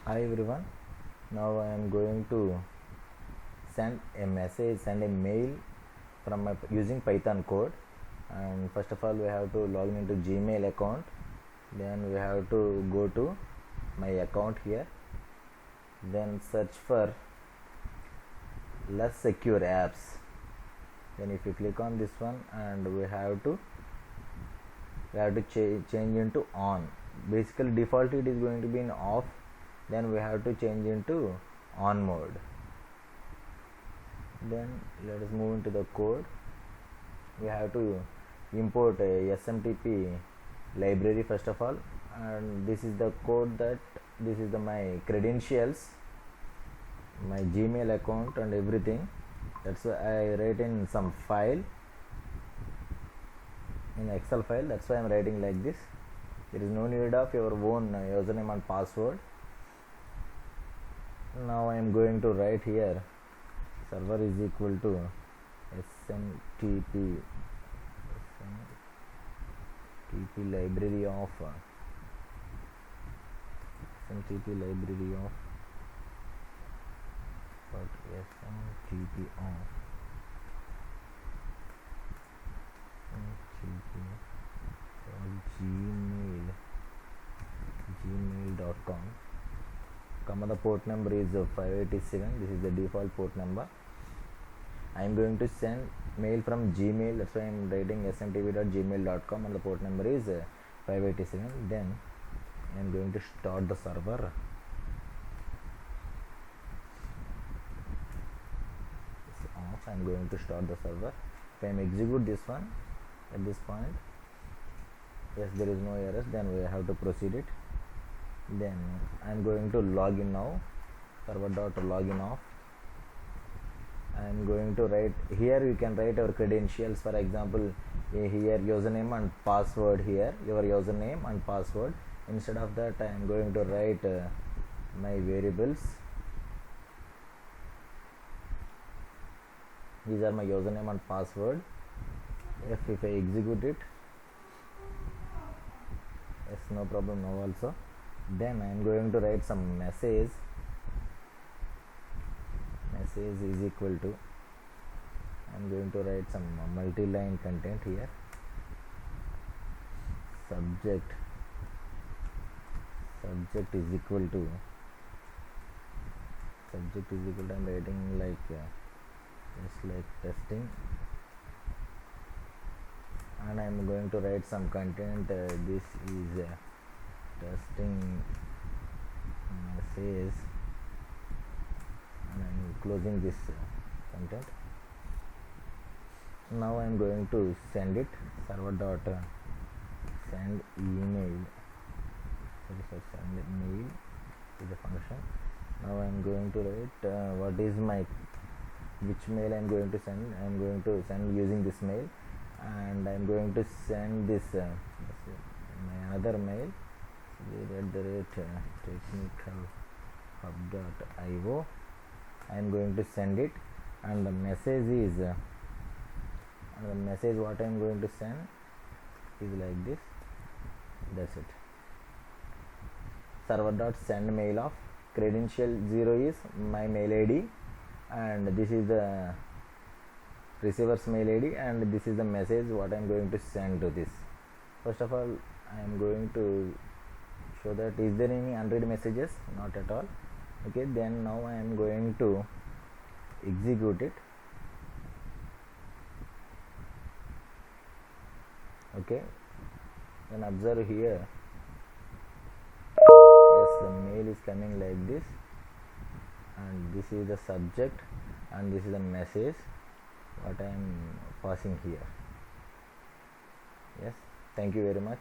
Hi everyone, now I am going to send a mail from my using Python code. And first of all we have to log into Gmail account, then we have to go to my account here, then search for less secure apps. Then if you click on this one, and we have to change into on. Basically default it is going to be in off, then we have to change into on mode. Then let us move into the code. We have to import a SMTP library first of all, and this is the code that this is my credentials, my Gmail account and everything. That's why I write in some file, in Excel file. That's why I'm writing like this. There is no need of your own username and password. Now I am going to write here server is equal to SMTP library of SMTP library of SMTP of gmail.com. The port number is 587. This is the default port number. I am going to send mail from Gmail, that's why I am writing smtp.gmail.com, and the port number is 587. Then I am going to start the server. It's off. I am going to start the server. If I am execute this one at this point, yes, there is no errors, then we have to proceed it. Then I am going to log in now, server.login off. I am going to write here, you can write our credentials. For example, here username and password, here your username and password. Instead of that, I am going to write my variables. These are my username and password. If I execute it, yes, no problem now also. Then I am going to write some message is equal to, I am going to write some multi-line content here. Subject is equal to, I am writing like just like testing, and I am going to write some content. This is testing message, and I am closing this content. Now I am going to send it. Server dot send email. Send mail is a function. Now I am going to write what is which mail I am going to send. I am going to send using this mail, and I am going to send this my other mail technicalhub.io. I am going to send it, and the message is what I am going to send is like this. That's it. Server.send mail of credential 0 is my mail ID, and this is the receiver's mail ID, and this is the message what I am going to send to this. First of all, I am going to show that is there any unread messages, not at all. Okay, then now I am going to execute it. Okay, then observe here, yes, the mail is coming like this, and this is the subject, and this is the message what I am passing here. Yes, thank you very much.